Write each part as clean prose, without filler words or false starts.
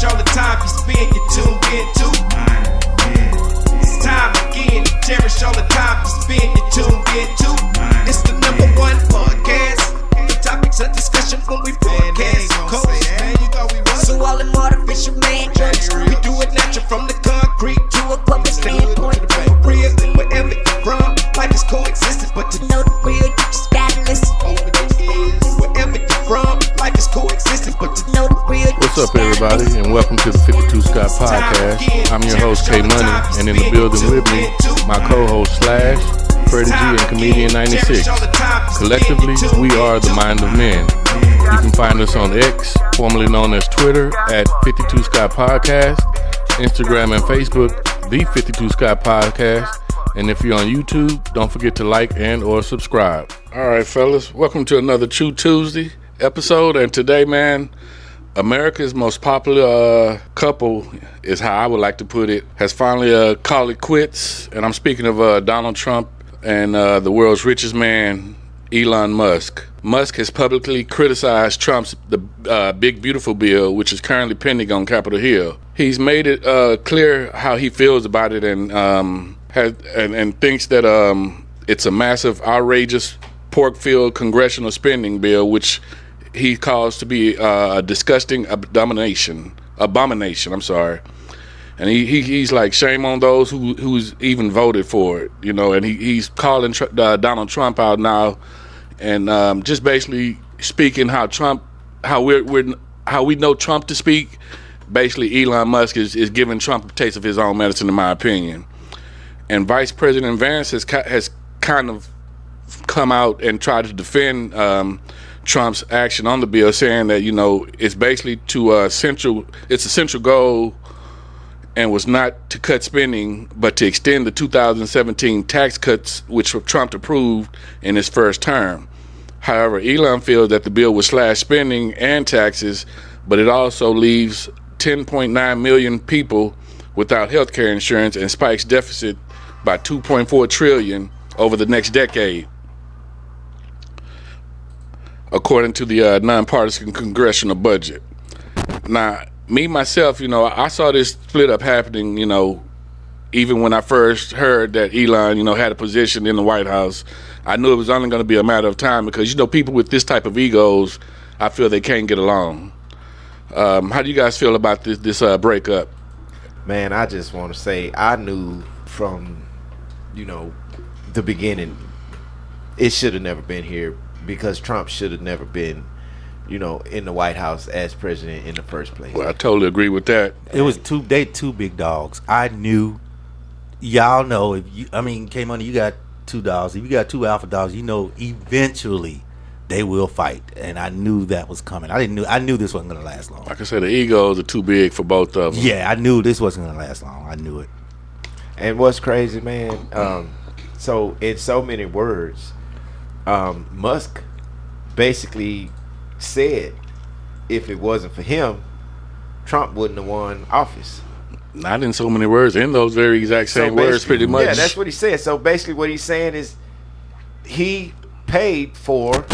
cherish all the time you spend, you tuned in to. It's time again to cherish all the time you spend, you tuned in to. It's the number one podcast. The topics of discussion when we broadcast. So all them artificial man jokes, we do it natural from the concrete to a public standpoint. Real, wherever you're from, life is coexistence, but to know the real, you just gotta listen. Wherever you're from, life is coexistence, but to know the real. What's up, everybody, and welcome to the 52 Scott Podcast. I'm your host, K Money, and in the building with me, my co-host Slash, Freddie G, and Comedian 96. Collectively, we are the Mind of Men. You can find us on X, formerly known as Twitter, at 52 Scott Podcast, Instagram and Facebook, the 52 Scott Podcast, and if you're on YouTube, don't forget to like and or subscribe. All right, fellas, welcome to another True Tuesday episode, and today, man, America's most popular couple, is how I would like to put it, has finally called it quits, and I'm speaking of Donald Trump and the world's richest man, Elon Musk. Musk has publicly criticized Trump's the Big Beautiful Bill, which is currently pending on Capitol Hill. He's made it clear how he feels about it, and thinks that it's a massive, outrageous, pork-filled congressional spending bill, which he calls to be a disgusting abomination. I'm sorry. And he's like, shame on those who's even voted for it, you know. And he's calling Donald Trump out now, and just basically speaking how we know Trump to speak. Basically, Elon Musk is giving Trump a taste of his own medicine, in my opinion. And Vice President Vance has kind of come out and tried to defend Trump's action on the bill, saying that, you know, it's basically it's a central goal, and was not to cut spending, but to extend the 2017 tax cuts, which Trump approved in his first term. However, Elon feels that the bill will slash spending and taxes, but it also leaves 10.9 million people without health care insurance and spikes deficit by $2.4 trillion over the next decade, according to the nonpartisan congressional budget. Now, me, myself, you know, I saw this split up happening, you know, even when I first heard that Elon, you know, had a position in the White House. I knew it was only going to be a matter of time because, you know, people with this type of egos, I feel they can't get along. How do you guys feel about this breakup? Man, I just want to say I knew from, you know, the beginning it should have never been here, because Trump should have never been, you know, in the White House as president in the first place. Well, I totally agree with that. It was two big dogs. I knew, y'all know, K-Money, you got two dogs. If you got two alpha dogs, you know eventually they will fight. And I knew that was coming. I knew this wasn't gonna last long. Like I said, the egos are too big for both of them. Yeah, I knew this wasn't gonna last long. I knew it. And what's crazy, man, so in so many words, Musk basically said if it wasn't for him, Trump wouldn't have won office. Not in so many words, in those very exact same words, pretty much. Yeah, that's what he said. So basically what he's saying is he paid for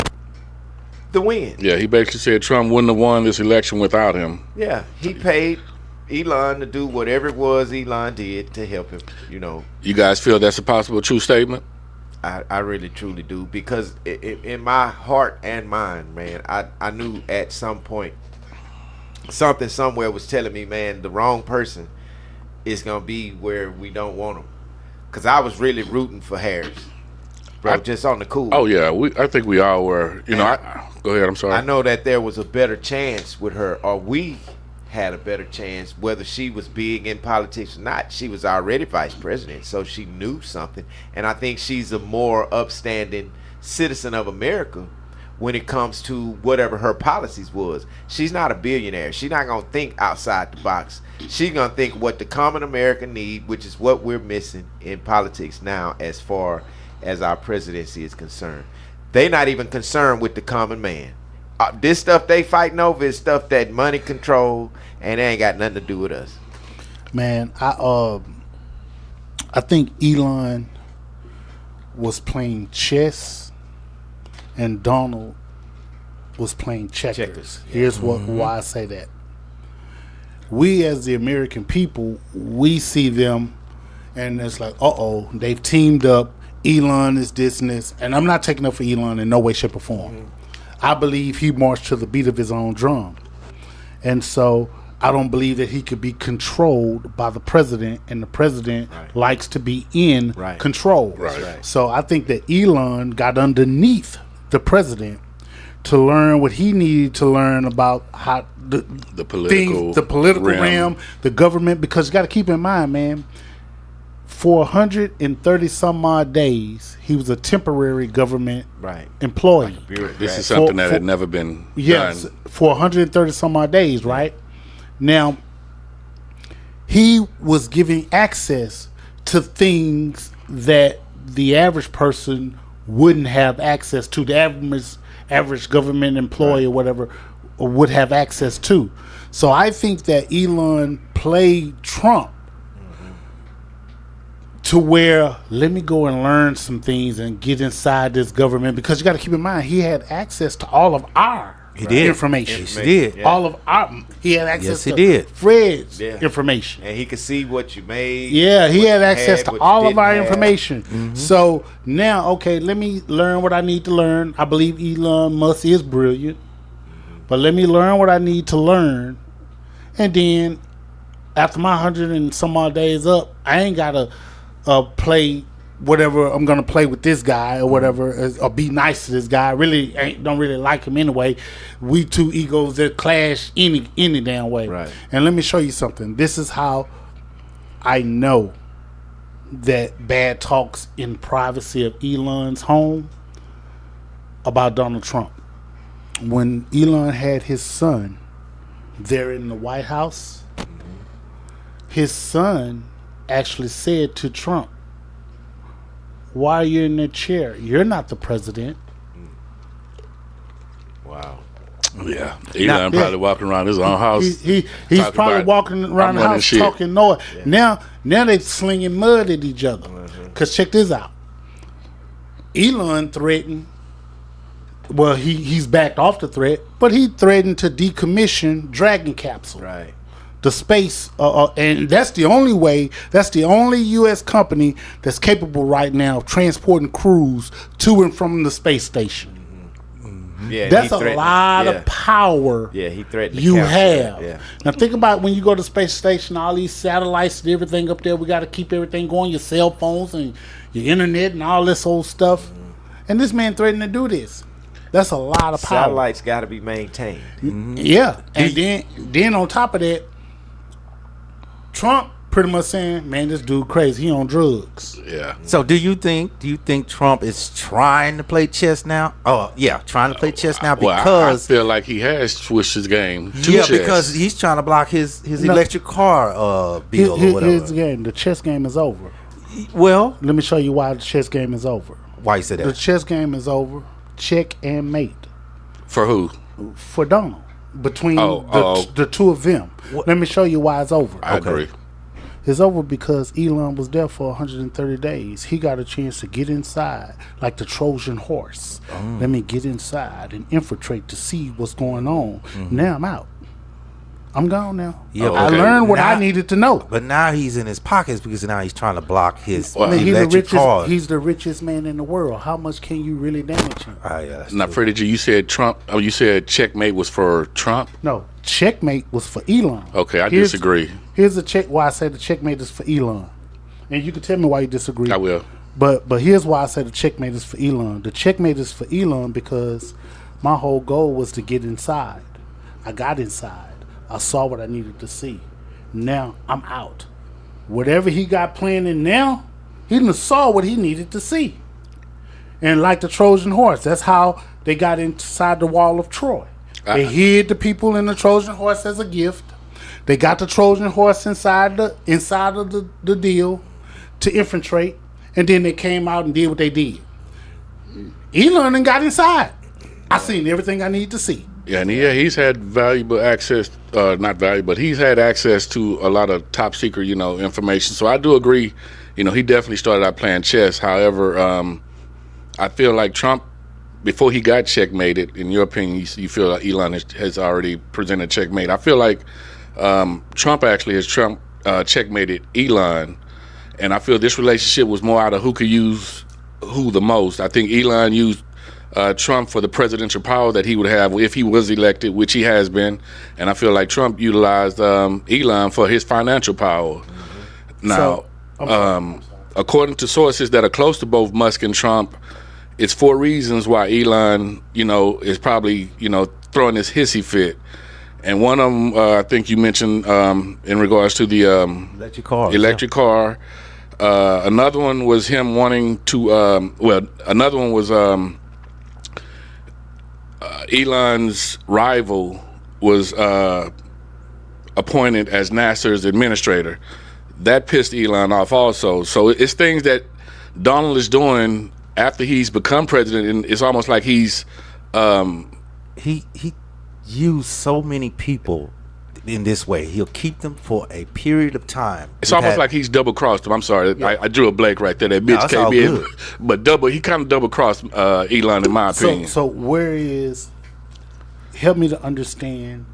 the win. Yeah, he basically said Trump wouldn't have won this election without him. Yeah, he paid Elon to do whatever it was Elon did to help him, you know. You guys feel that's a possible true statement? I really truly do, because in my heart and mind, man, I knew at some point something somewhere was telling me, man, the wrong person is gonna be where we don't want him. Because I was really rooting for Harris, bro, just on the cool. Oh yeah, I think we all were. You know, go ahead. I'm sorry. I know that there was a better chance with her, or we had a better chance, whether she was big in politics or not. She was already vice president, so she knew something. And I think she's a more upstanding citizen of America when it comes to whatever her policies was. She's not a billionaire. She's not going to think outside the box. She's going to think what the common American need, which is what we're missing in politics now as far as our presidency is concerned. They're not even concerned with the common man. This stuff they fighting over is stuff that money control, and they ain't got nothing to do with us. Man, I think Elon was playing chess and Donald was playing checkers. Yeah. Here's why I say that. we as the American people, we see them, and it's like, they've teamed up. Elon is this and this, and I'm not taking up for Elon in no way, shape, or form. Mm-hmm. I believe he marched to the beat of his own drum, and so I don't believe that he could be controlled by the president, and the president likes to be in control. Right. So I think that Elon got underneath the president to learn what he needed to learn about how the political realm, the government, because you got to keep in mind, man, for 130 some odd days, he was a temporary government employee. This is something that had never been done. For 130 some odd days, right? Now, he was giving access to things that the average person wouldn't have access to. The average government employee or whatever would have access to. So I think that Elon played Trump to where, let me go and learn some things and get inside this government, because you got to keep in mind, he had access to all of our information. Yes, he did. Yeah. All of our, he had access to Fred's information. And he could see what you made. Yeah, he had access to all of our information. Mm-hmm. So now, let me learn what I need to learn. I believe Elon Musk is brilliant, but let me learn what I need to learn. And then after my 100 and some odd days up, I ain't got to play whatever I'm gonna play with this guy or whatever, or be nice to this guy. I really don't really like him anyway. We two egos that clash any damn way. Right. And let me show you something. This is how I know that bad talks in privacy of Elon's home about Donald Trump. When Elon had his son there in the White House, his son actually said to Trump, "Why are you in the chair? You're not the president." Wow. Yeah. Elon probably walking around his own house. He's probably walking around the house talking noise. Yeah. Now they slinging mud at each other. Because check this out. Elon threatened, well, he's backed off the threat, but he threatened to decommission Dragon capsule. Right. The space, and that's the only way, that's the only U.S. company that's capable right now of transporting crews to and from the space station. Mm-hmm. Yeah, that's a lot of power he threatened you have. Yeah. Now think about when you go to the space station, all these satellites and everything up there, we got to keep everything going, your cell phones and your internet and all this old stuff. Mm-hmm. And this man threatened to do this. That's a lot of power. Satellites got to be maintained. Mm-hmm. Yeah, and then on top of that, Trump pretty much saying, "Man, this dude crazy. He on drugs." Yeah. So do you think Trump is trying to play chess now? Oh, yeah, trying to play chess now because I feel like he has switched his game to chess. Because he's trying to block his electric car bill or whatever. Here's the game. The chess game is over. Well, let me show you why the chess game is over. Why you say that? The chess game is over. Check and mate. For who? For Donald. Between the two of them. Let me show you why it's over. I agree. It's over because Elon was there for 130 days. He got a chance to get inside like the Trojan horse. Let me get inside and infiltrate to see what's going on. Mm-hmm. Now I'm out. I'm gone now. Yeah, I learned what I needed to know. But now he's in his pockets because now he's trying to block his electric car. He's the richest man in the world. How much can you really damage him? Now, Freddie G, you said Trump. Oh, you said checkmate was for Trump? No, checkmate was for Elon. Okay, I disagree. Here's why I say the checkmate is for Elon. And you can tell me why you disagree. I will. But here's why I say the checkmate is for Elon. The checkmate is for Elon because my whole goal was to get inside. I got inside. I saw what I needed to see. Now I'm out. Whatever he got planning now, he done saw what he needed to see. And like the Trojan horse, that's how they got inside the wall of Troy. They hid the people in the Trojan horse as a gift. They got the Trojan horse inside of the deal to infiltrate, and then they came out and did what they did. Elon and got inside. I seen everything I need to see. Yeah, and he's had valuable access, not valuable, but he's had access to a lot of top secret, information. So I do agree, he definitely started out playing chess. However, I feel like Trump, before he got checkmated, in your opinion, you feel like Elon has already presented checkmate. I feel like Trump actually has checkmated Elon, and I feel this relationship was more out of who could use who the most. I think Elon used Trump for the presidential power that he would have if he was elected, which he has been, and I feel like Trump utilized Elon for his financial power. Now, according to sources that are close to both Musk and Trump, it's 4 reasons why Elon, is probably, throwing this hissy fit. And one of them, I think you mentioned in regards to the electric car. Another one was him wanting to, another one was Elon's rival was appointed as NASA's administrator. That pissed Elon off also. So it's things that Donald is doing after he's become president, and it's almost like he's he used so many people in this way. He'll keep them for a period of time. It's almost like he's double crossed him. I'm sorry, Yeah. I drew a blank right there. That bitch all can't be good. but he kind of double crossed Elon in my opinion. So where is? Help me to understand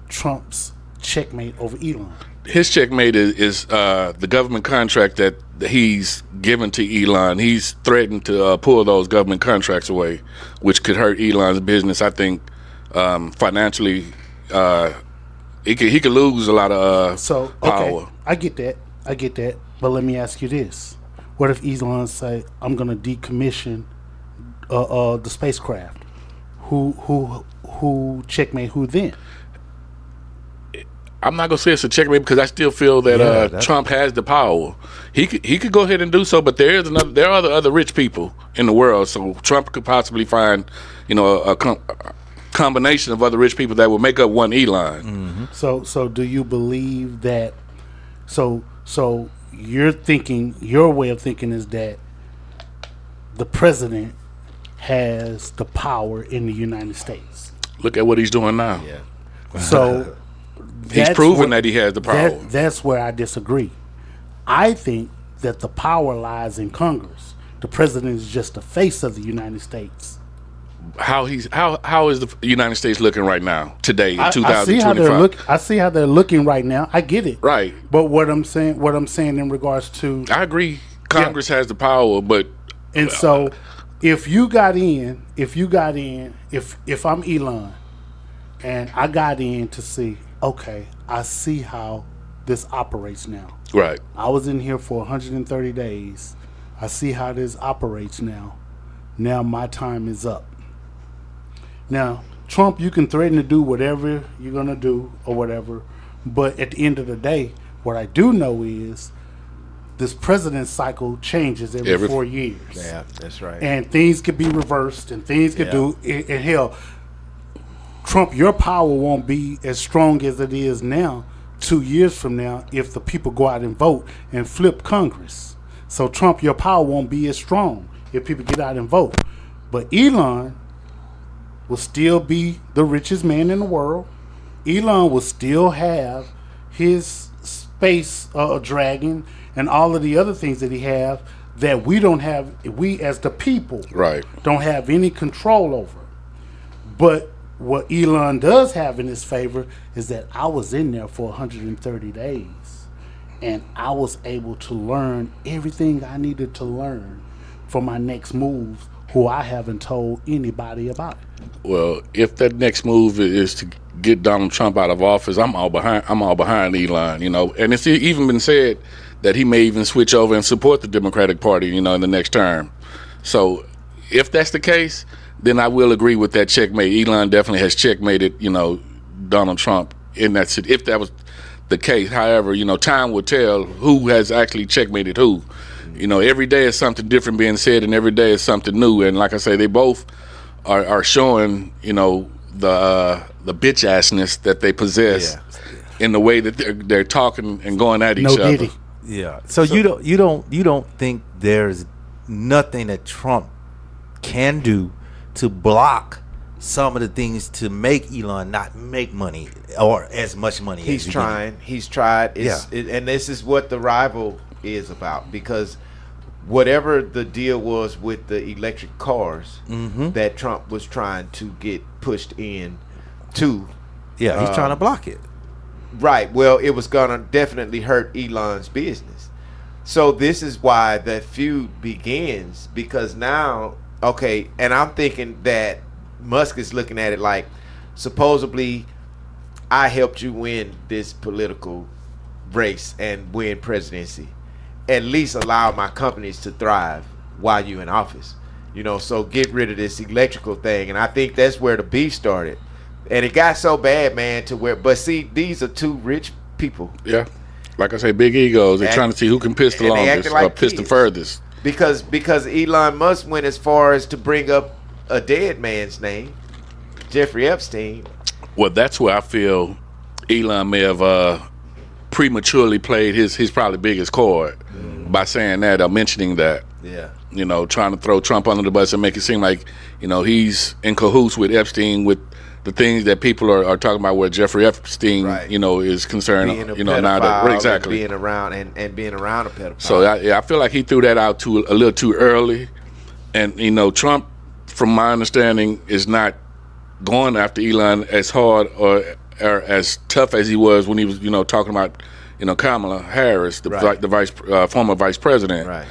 Trump's checkmate over Elon. His checkmate is the government contract that he's given to Elon. He's threatened to pull those government contracts away, which could hurt Elon's business. I think financially, he could lose a lot of power. Okay, I get that. But let me ask you this: what if Elon say, "I'm going to decommission the spacecraft"? Who checkmate who then? I'm not gonna say it's a checkmate because I still feel that Trump has the power. He could go ahead and do so, but there are other rich people in the world, so Trump could possibly find a combination of other rich people that will make up one Elon. Mm-hmm. So do you believe that? So your way of thinking is that the president has the power in the United States. Look at what he's doing now. Yeah. So he's proven that he has the power. That's where I disagree. I think that the power lies in Congress. The president is just the face of the United States. How is the United States looking right now today in 2025? I see how they're looking right now. I get it. Right. But what I'm saying in regards to, I agree. Congress has the power, but and so if I'm Elon and I got in to see, okay, I see how this operates now. right. I was in here for 130 days. I see how this operates now. Now my time is up. Now, Trump, you can threaten to do whatever you're going to do or whatever, but at the end of the day, what I do know is this president cycle changes every 4 years. Yeah, that's right. And things could be reversed and things could and hell, Trump, your power won't be as strong as it is now 2 years from now if the people go out and vote and flip Congress. So Trump, your power won't be as strong if people get out and vote. But Elon will still be the richest man in the world. Elon will still have his space dragon and all of the other things that he have that we don't have, we as the people Right. don't have any control over. But what Elon does have in his favor is that I was in there for 130 days and I was able to learn everything I needed to learn for my next moves, who I haven't told anybody about. Well, if that next move is to get Donald Trump out of office, I'm all behind Elon, And it's even been said that he may even switch over and support the Democratic Party, in the next term. So if that's the case, then I will agree with that checkmate. Elon definitely has checkmated, Donald Trump in that city, if that was the case. However, time will tell who has actually checkmated who. Every day is something different being said, and every day is something new. And like I say, they both are showing, the bitch assness that they possess in the way that they're talking and going at each other. Diddy. Yeah. So you don't think there's nothing that Trump can do to block some of the things to make Elon not make money or as much money He's as he trying. He's tried. And this is what the rival is about, because whatever the deal was with the electric cars that Trump was trying to get pushed in to, he's trying to block it. Right. Well, it was gonna definitely hurt Elon's business. So this is why the feud begins, because now, okay, and I'm thinking that Musk is looking at it like, supposedly, I helped you win this political race and win presidency. At least allow my companies to thrive while you're in office. So get rid of this electrical thing. And I think that's where the beef started. And it got so bad, man, to where, but see, these are two rich people. Yeah. Like I say, big egos. They're trying to see who can piss the and they longest acting like or piss the kids. furthest. Because Elon Musk went as far as to bring up a dead man's name, Jeffrey Epstein. Well, that's where I feel Elon may have prematurely played his probably biggest card by saying that or mentioning that. Yeah. Trying to throw Trump under the bus and make it seem like, he's in cahoots with Epstein with the things that people are talking about where Jeffrey Epstein, Right. Is concerned, Being a now that, pedophile exactly. and being around a pedophile. So I feel like he threw that out a little too early. And, Trump, from my understanding, is not going after Elon as hard or as tough as he was when he was, talking about, Kamala Harris, the Right. former vice president. Right.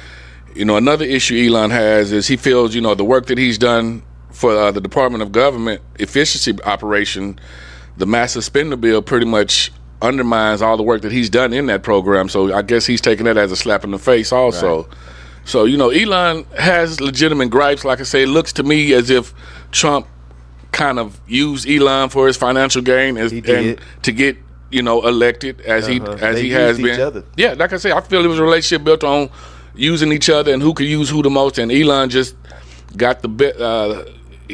Another issue Elon has is he feels, the work that he's done for the Department of Government efficiency operation, the massive spending bill pretty much undermines all the work that he's done in that program. So I guess he's taking that as a slap in the face also. Right. So, Elon has legitimate gripes. Like I say, it looks to me as if Trump kind of used Elon for his financial gain He did. and to get, elected as he They has used each been. other. Yeah, like I say, I feel it was a relationship built on using each other and who could use who the most. And Elon just got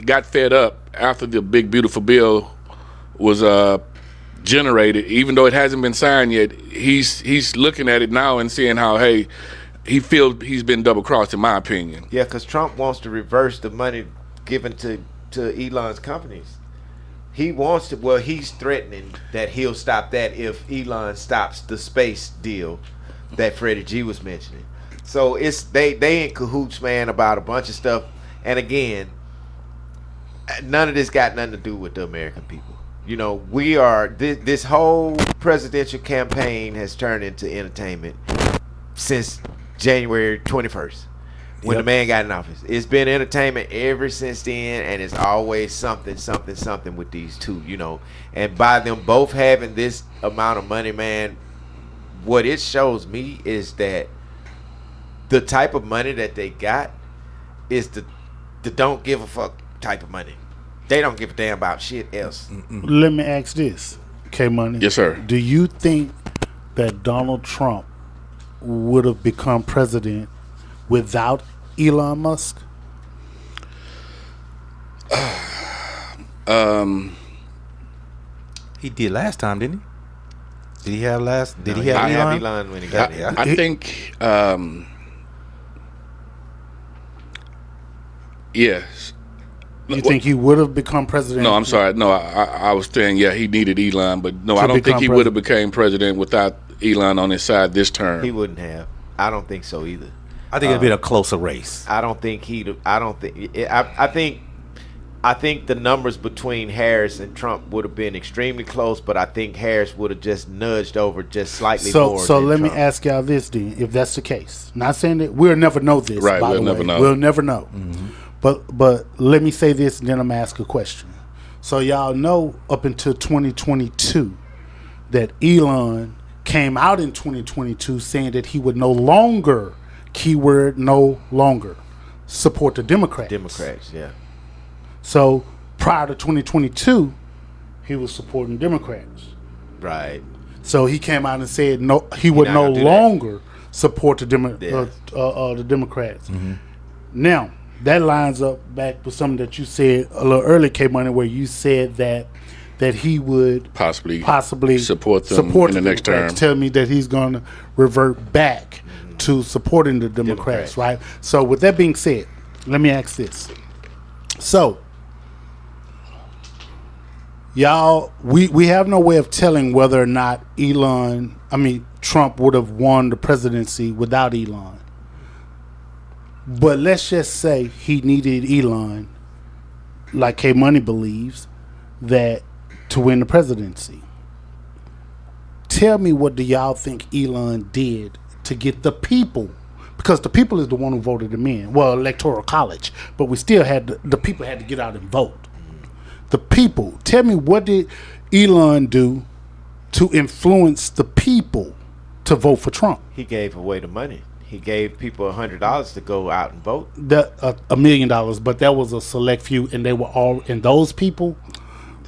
got fed up after the big beautiful bill was generated. Even though it hasn't been signed yet, he's looking at it now and seeing how he feels he's been double crossed, in my opinion. Yeah, because Trump wants to reverse the money given to Elon's companies. He wants to. Well, he's threatening that he'll stop that if Elon stops the space deal that Freddie G was mentioning. So it's they in cahoots, man, about a bunch of stuff. And again, none of this got nothing to do with the American people. We are this whole presidential campaign has turned into entertainment since January 21st. When the man got in office, it's been entertainment ever since then, and it's always something with these two, And by them both having this amount of money, man, what it shows me is that the type of money that they got is the don't give a fuck type of money. They don't give a damn about shit else. Let me ask this, K-Money. Yes, sir. Do you think that Donald Trump would have become president without Elon Musk? He did last time, didn't he? Did he have last? Did No, he have I Elon? have Elon when he got there. I think, yes. You think he would have become president? No, I'm sorry. No, I was saying, yeah, he needed Elon, but no, To I don't think become he would have became president without Elon on his side this term. He wouldn't have. I don't think so either. I think it'd been a closer race. I don't think he'd. I don't think. I think the numbers between Harris and Trump would have been extremely close, but I think Harris would have just nudged over just slightly more. So than let me Trump. ask y'all this then, if that's the case. Not saying that we'll never know this. Right, by we'll the never way. know. We'll never know. But let me say this, and then I'm gonna ask a question. So y'all know up until 2022 that Elon came out in 2022 saying that he would no longer, keyword no longer, support the Democrats. Democrats, yeah. So prior to 2022, he was supporting Democrats. Right. So he came out and said no, he would not no gonna do that. longer support the Yeah. the Democrats. Now that lines up back with something that you said a little earlier, K Money, where you said that he would possibly support them in the next Democrats. term. Tell me that he's going to revert back to supporting the Democrats, Democrats. right? So with that being said, let me ask this. So y'all, we have no way of telling whether or not Trump would have won the presidency without Elon. But let's just say he needed Elon, like K Money believes, that to win the presidency. Tell me, what do y'all think Elon did to get the people? Because the people is the one who voted him in. Well, electoral college, but we still had the people had to get out and vote. The people. Tell me, what did Elon do to influence the people to vote for Trump? He gave away the money. He gave people $100 to go out and vote. $1 million, but that was a select few, and they were all. And those people,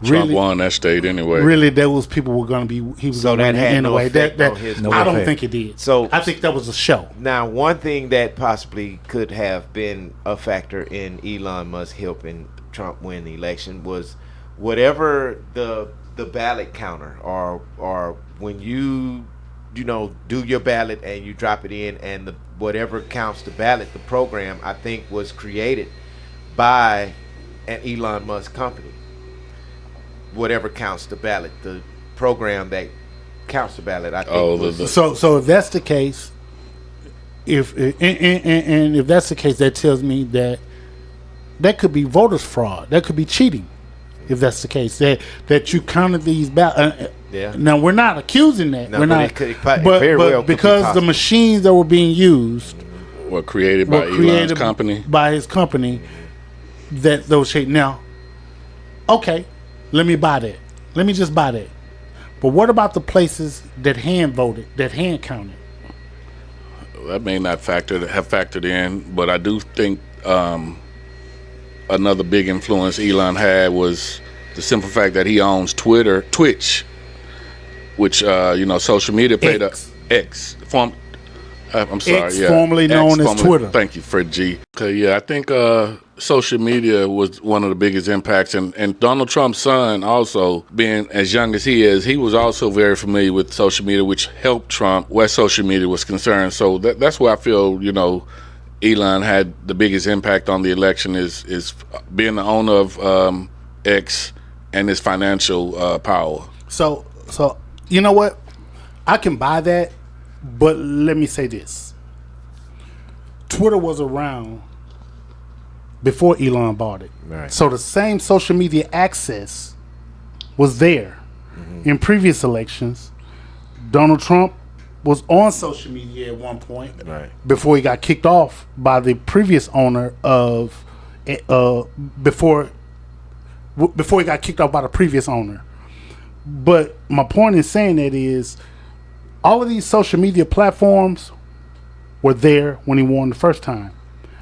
Trump won that state anyway. Really, those people were going to be. He was So going to that win had anyway. no effect on his I don't effect. think it did. So- I think that was a show. Now, one thing that possibly could have been a factor in Elon Musk helping Trump win the election was whatever the ballot counter or when you do your ballot and you drop it in, and whatever counts the ballot, the program, I think, was created by an Elon Musk company. Whatever counts the ballot, the program that counts the ballot, I think. So if that's the case, if that's the case, that tells me that could be voters fraud. That could be cheating. If that's the case, that you counted these ballots. Yeah. Now, we're not accusing that. No, we're but not. it could- very well could be because the possible. machines that were being used Were created by were Elon's created company. by his company. That those shit. Now, okay, let me buy that. Let me just buy that. But what about the places that hand voted, that hand counted? That may not have factored in, but I do think another big influence Elon had was the simple fact that he owns Twitch, which social media played I'm sorry, X, formerly known as Twitter. Thank you, Fred G. I think social media was one of the biggest impacts, and Donald Trump's son, also being as young as he is, he was also very familiar with social media, which helped Trump where social media was concerned. So that's where I feel Elon had the biggest impact on the election is being the owner of X and his financial power. So you know what? I can buy that, but let me say this. Twitter was around before Elon bought it. Right. So the same social media access was there in previous elections. Donald Trump was on social media at one point before he got kicked off by the previous owner of before he got kicked off by the previous owner. But my point in saying that is all of these social media platforms were there when he won the first time.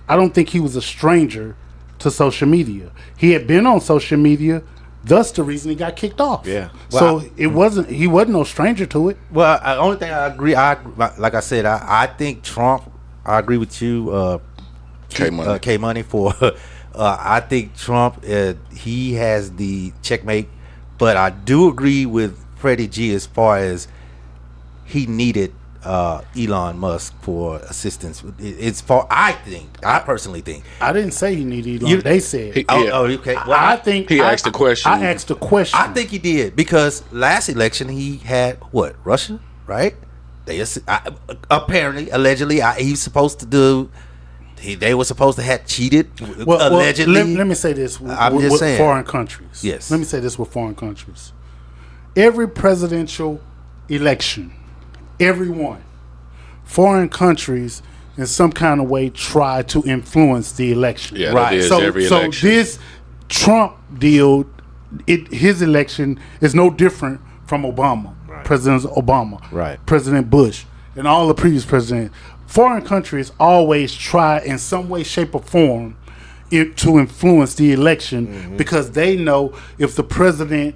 I don't think he was a stranger to social media. He had been on social media, thus the reason he got kicked off. Yeah. So he wasn't no stranger to it. Well, the only thing I agree, like I said, I think Trump. I agree with you, K Money for. I think Trump. He has the checkmate, but I do agree with Freddie G as far as he needed Elon Musk for assistance. It's for I personally think. I didn't say he needed Elon. They said. Okay. Well, I think he asked the question. I asked the question. I think he did because last election he had Russia, right? They apparently, allegedly, he's supposed to do. They were supposed to have cheated allegedly. Let me say this with saying. foreign countries. Yes. Let me say this with foreign countries. Every presidential election, every one, foreign countries in some kind of way try to influence the election. Yeah, right. So election. This Trump deal, his election is no different from Obama, President Obama, President Bush, and all the previous presidents. Foreign countries always try in some way, shape, or form to influence the election because they know if the president,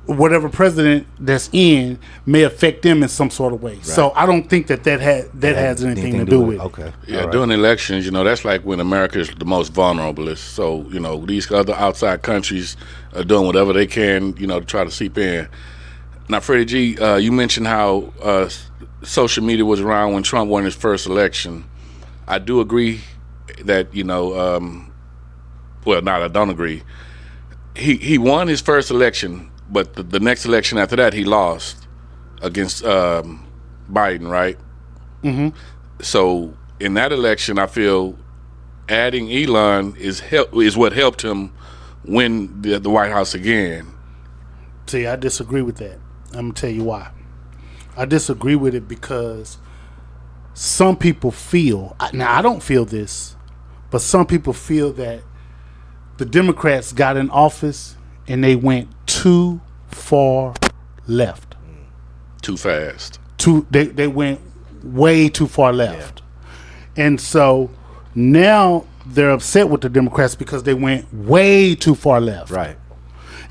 whatever president that's in, may affect them in some sort of way. Right. So I don't think that has anything to do with it. Okay. Yeah, during elections, that's like when America is the most vulnerable. So, these other outside countries are doing whatever they can, to try to seep in. Now, Freddie G, you mentioned how social media was around when Trump won his first election. I do agree that, I don't agree. He won his first election, but the next election after that, he lost against Biden, right? Mm-hmm. So in that election, I feel adding Elon is what helped him win the White House again. See, I disagree with that. I'm going to tell you why. I disagree with it because some people feel, now I don't feel this, but some people feel that the Democrats got in office and they went too far left. Too fast. They went way too far left. Yeah. And so now they're upset with the Democrats because they went way too far left. Right.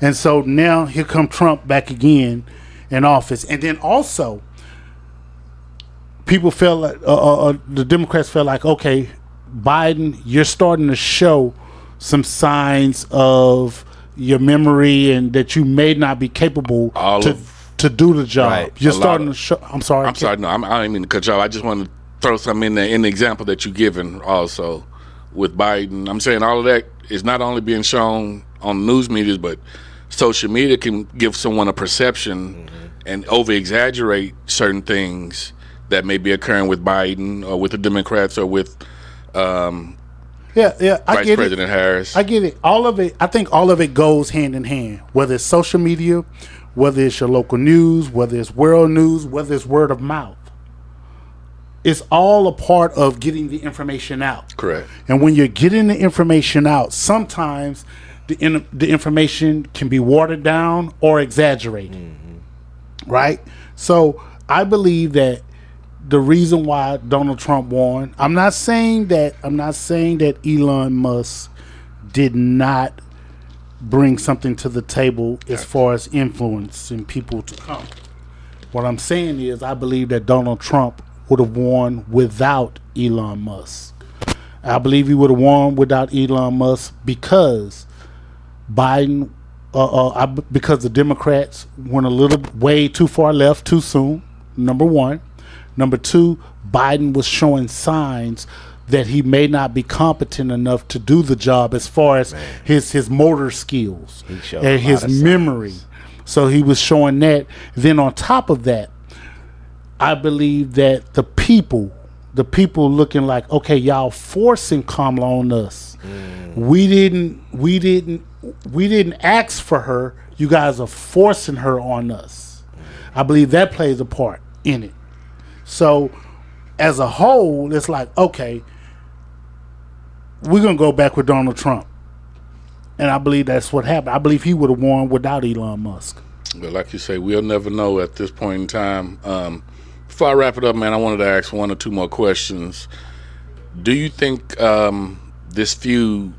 And so now here come Trump back again in office. And then also people felt like the Democrats felt like, okay, Biden, you're starting to show some signs of your memory and that you may not be capable to do the job. Right. You're starting to show. I'm sorry. I'm sorry. No, I didn't mean to cut you off. I just want to throw something in the example that you've given also with Biden. I'm saying all of that is not only being shown on news medias, but social media can give someone a perception and over-exaggerate certain things that may be occurring with Biden or with the Democrats or with Vice President Harris. I get it. All of it. I think all of it goes hand in hand. Whether it's social media, whether it's your local news, whether it's world news, whether it's word of mouth. It's all a part of getting the information out. Correct. And when you're getting the information out, sometimes the information can be watered down or exaggerated. Right? So I believe that the reason why Donald Trump won, I'm not saying that Elon Musk did not bring something to the table as far as influencing people to come. What I'm saying is I believe that Donald Trump would have won without Elon Musk. I believe he would have won without Elon Musk because Biden, because the Democrats went a little way too far left too soon, number one. Number two, Biden was showing signs that he may not be competent enough to do the job as far as his motor skills and his memory. So he was showing that. Then on top of that, I believe that the people looking like, okay, y'all forcing Kamala on us. We didn't ask for her. You guys are forcing her on us. I believe that plays a part in it. So as a whole, it's like, okay, we're going to go back with Donald Trump. And I believe that's what happened. I believe he would have won without Elon Musk. Well, like you say, we'll never know at this point in time. Before I wrap it up, man, I wanted to ask one or two more questions. Do you think this feud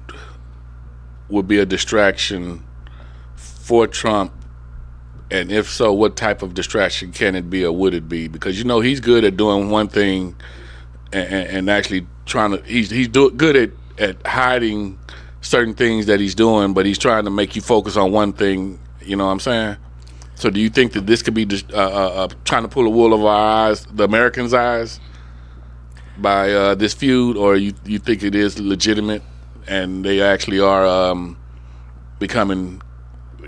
would be a distraction for Trump? And if so, what type of distraction can it be or would it be? Because, he's good at doing one thing and actually trying to, he's good at hiding certain things that he's doing, but he's trying to make you focus on one thing, you know what I'm saying? So do you think that this could be trying to pull the wool over our eyes, the Americans' eyes, by this feud, or you think it is legitimate and they actually are becoming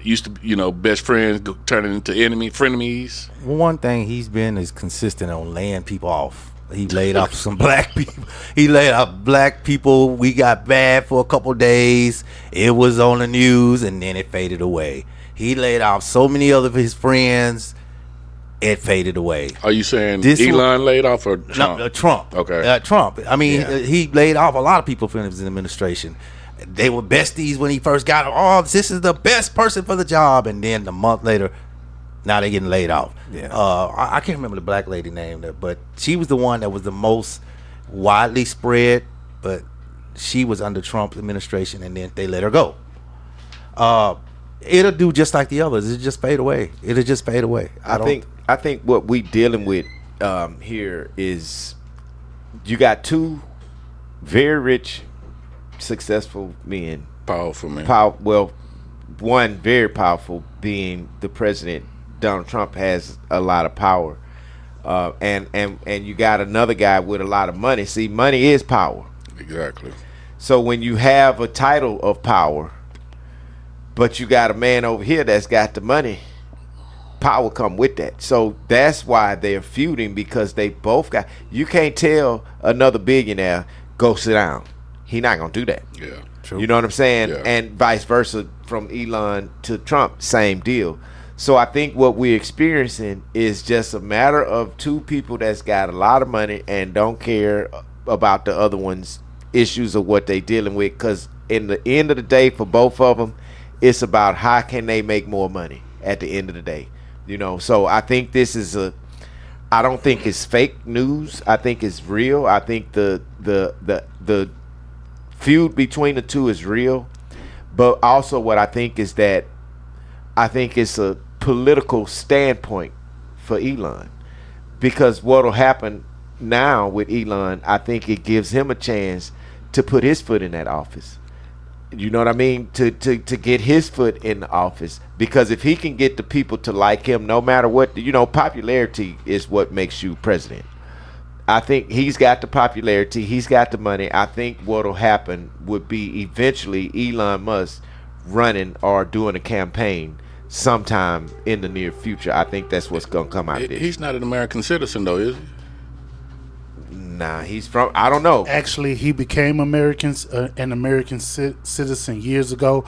used to, best friends turning into frenemies? One thing he's been is consistent on laying people off. He laid off some black people. He laid off black people. We got bad for a couple days. It was on the news, and then it faded away. He laid off so many other of his friends. It faded away. Are you saying Elon laid off or Trump? No, Trump. Okay. Trump. I mean, he laid off a lot of people from his administration. They were besties when he first got them. Oh, this is the best person for the job. And then a month later, now they're getting laid off. Yeah. I can't remember the black lady name, but she was the one that was the most widely spread. But she was under Trump's administration, and then they let her go. It'll do just like the others. It'll just fade away. I think what we dealing with here is you got two very rich, successful men. Powerful men. One very powerful being the president. Donald Trump has a lot of power, and you got another guy with a lot of money. See, money is power. Exactly. So when you have a title of power, but you got a man over here that's got the money, power come with that. So that's why they're feuding, because they both got. You can't tell another billionaire go sit down. He not gonna do that. Yeah, true. You know what I'm saying? Yeah. And vice versa from Elon to Trump, same deal. So I think what we're experiencing is just a matter of two people that's got a lot of money and don't care about the other one's issues or what they dealing with. Because in the end of the day, for both of them, it's about how can they make more money at the end of the day. So I think this is I don't think it's fake news. I think it's real. I think the feud between the two is real. But also what I think is that I think it's a political standpoint for Elon, because what'll happen now with Elon, I think it gives him a chance to put his foot in that office. You know what I mean? To get his foot in the office, because if he can get the people to like him, no matter what, popularity is what makes you president. I think he's got the popularity, he's got the money. I think what'll happen would be eventually Elon Musk running or doing a campaign sometime in the near future. I think that's what's gonna come out of this. He's not an American citizen though, is he? Nah, he's from, I don't know. Actually, he became an American citizen years ago.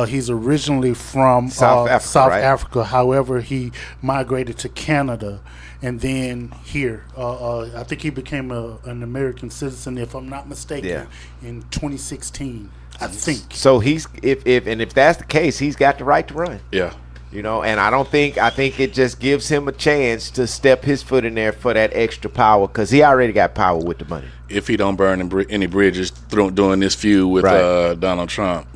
He's originally from South Africa. However, he migrated to Canada and then here. I think he became an American citizen, if I'm not mistaken, in 2016. I think. So he's if that's the case, he's got the right to run. Yeah. And I think it just gives him a chance to step his foot in there for that extra power, because he already got power with the money. If he don't burn any bridges doing this feud with Donald Trump.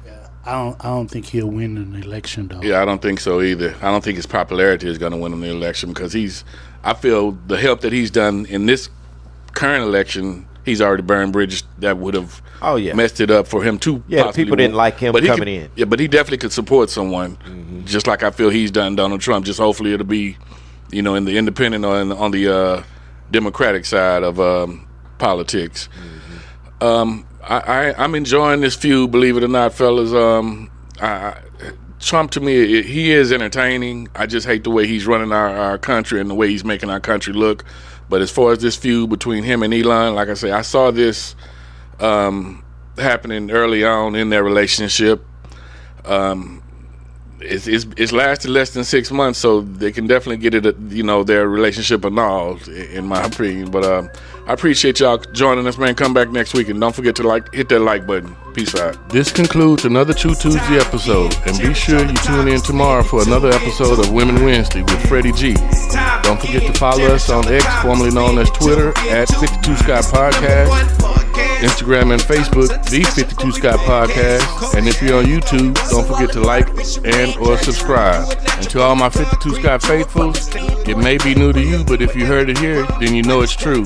Yeah, I don't think he'll win an election though. Yeah, I don't think so either. I don't think his popularity is going to win in the election, because I feel the help that he's done in this current election, he's already burned bridges that would have messed it up for him too. Yeah, people didn't like him coming in. Yeah, but he definitely could support someone, just like I feel he's done Donald Trump. Just hopefully it'll be, in the independent or on the Democratic side of politics. I'm enjoying this feud, believe it or not, fellas. Trump, to me, he is entertaining. I just hate the way he's running our country and the way he's making our country look. But as far as this feud between him and Elon, like I say, I saw this happening early on in their relationship. It's lasted less than 6 months, so they can definitely get it, their relationship annulled, in my opinion. But I appreciate y'all joining us, man. Come back next week, and don't forget to hit that like button. Peace out. This concludes another True Tuesday episode, and be sure you tune in tomorrow for another episode of Women Wednesday with Freddie G. Don't forget to follow us on X, formerly known as Twitter, at 52 Scott Podcast, Instagram and Facebook, the 52 Scott Podcast, and if you're on YouTube, don't forget to like and or subscribe. And to all my 52 Scott faithfuls, it may be new to you, but if you heard it here, then you know it's true.